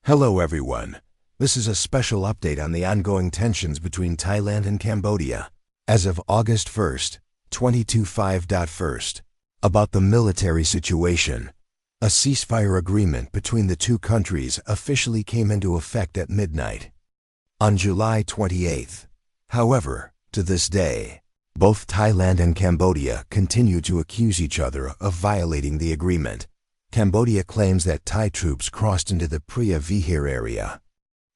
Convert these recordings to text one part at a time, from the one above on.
Hello everyone. This is a special update on the ongoing tensions between Thailand and Cambodia. As of August 1st, 2025. About the military situation. A ceasefire agreement between the two countries officially came into effect at midnight on July 28th. However, to this day, both Thailand and Cambodia continue to accuse each other of violating the agreement. Cambodia claims that Thai troops crossed into the Pria Vihar area.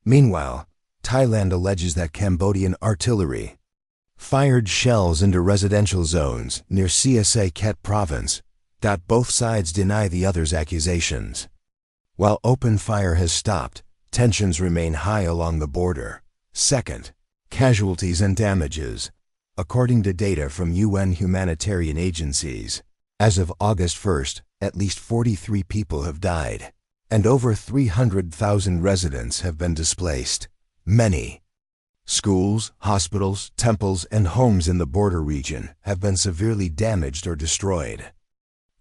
Meanwhile, Thailand alleges that Cambodian artillery fired shells into residential zones near Sa Ket province. Both sides deny the other's accusations. While open fire has stopped, tensions remain high along the border. Second, casualties and damages. According to data from UN humanitarian agencies, as of August 1st, at least 43 people have died, and over 300,000 residents have been displaced. Many schools, hospitals, temples, and homes in the border region have been severely damaged or destroyed.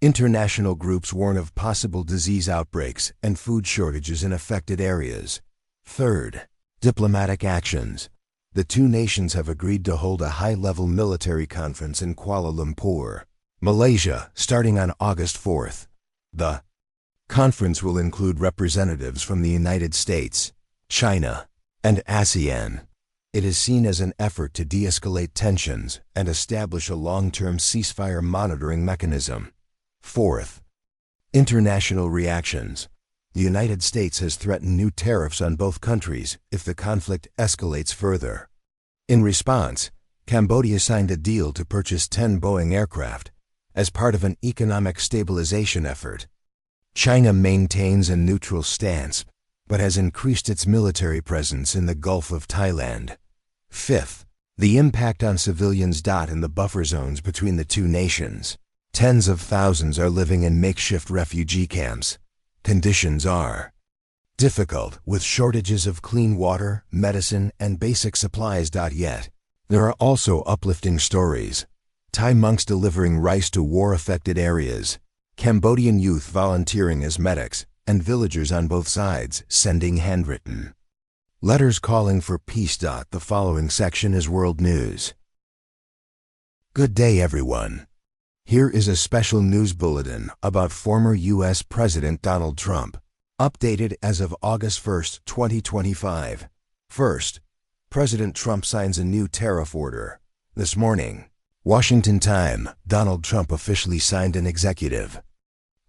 International groups warn of possible disease outbreaks and food shortages in affected areas. Third, diplomatic actions. The two nations have agreed to hold a high-level military conference in Kuala Lumpur, Malaysia, starting on August 4th. The conference will include representatives from the United States, China, and ASEAN. It is seen as an effort to de-escalate tensions and establish a long-term ceasefire monitoring mechanism. Fourth, international reactions. The United States has threatened new tariffs on both countries if the conflict escalates further. In response, Cambodia signed a deal to purchase 10 Boeing aircraft as part of an economic stabilization effort. China maintains a neutral stance, but has increased its military presence in the Gulf of Thailand. Fifth, the impact on civilians. In the buffer zones between the two nations, tens of thousands are living in makeshift refugee camps. Conditions are difficult, with shortages of clean water, medicine, and basic supplies. Yet, there are also uplifting stories. Thai monks delivering rice to war-affected areas, Cambodian youth volunteering as medics, and villagers on both sides sending handwritten letters calling for peace. The following section is world news. Good day, everyone. Here is a special news bulletin about former U.S. President Donald Trump, updated as of August 1st, 2025. First, President Trump signs a new tariff order. This morning, Washington time, Donald Trump officially signed an executive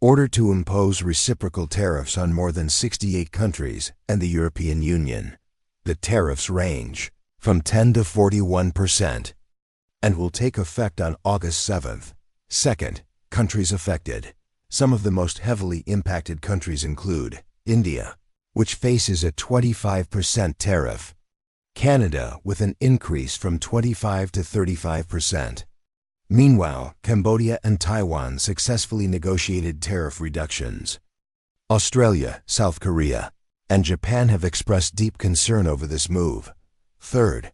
order to impose reciprocal tariffs on more than 68 countries and the European Union. The tariffs range from 10 to 41% and will take effect on August 7th. Second, countries affected. Some of the most heavily impacted countries include India, which faces a 25% tariff, Canada with an increase from 25 to 35%. Meanwhile, Cambodia and Taiwan successfully negotiated tariff reductions. Australia, South Korea, and Japan have expressed deep concern over this move. Third,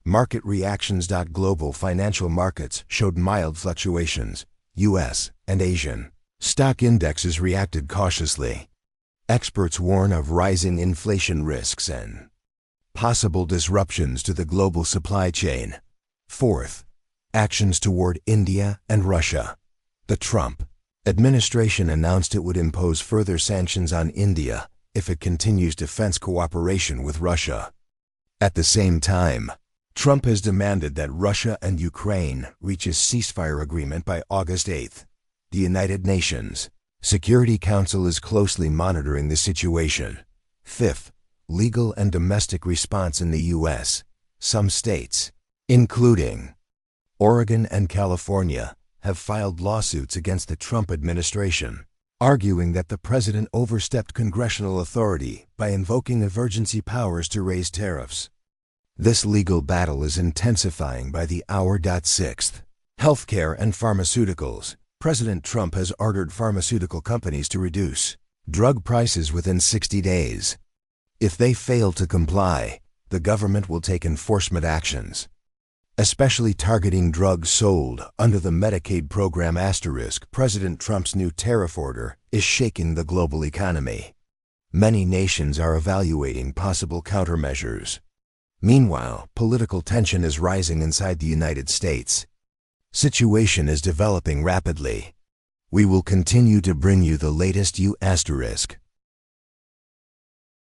market reactions. Global financial markets showed mild fluctuations. U.S. and Asian stock indexes reacted cautiously. Experts warn of rising inflation risks and possible disruptions to the global supply chain. Fourth, actions toward India and Russia. The Trump administration announced it would impose further sanctions on India if it continues defense cooperation with Russia. At the same time, Trump has demanded that Russia and Ukraine reach a ceasefire agreement by August 8th. The United Nations Security Council is closely monitoring the situation. Fifth, legal and domestic response in the U.S. Some states, including Oregon and California, have filed lawsuits against the Trump administration, arguing that the president overstepped congressional authority by invoking emergency powers to raise tariffs. This legal battle is intensifying by the hour. Sixth, healthcare and pharmaceuticals. President Trump has ordered pharmaceutical companies to reduce drug prices within 60 days. If they fail to comply, the government will take enforcement actions, especially targeting drugs sold under the Medicaid program. President Trump's new tariff order is shaking the global economy. Many nations are evaluating possible countermeasures. Meanwhile, political tension is rising inside the United States. Situation is developing rapidly. We will continue to bring you the latest U*.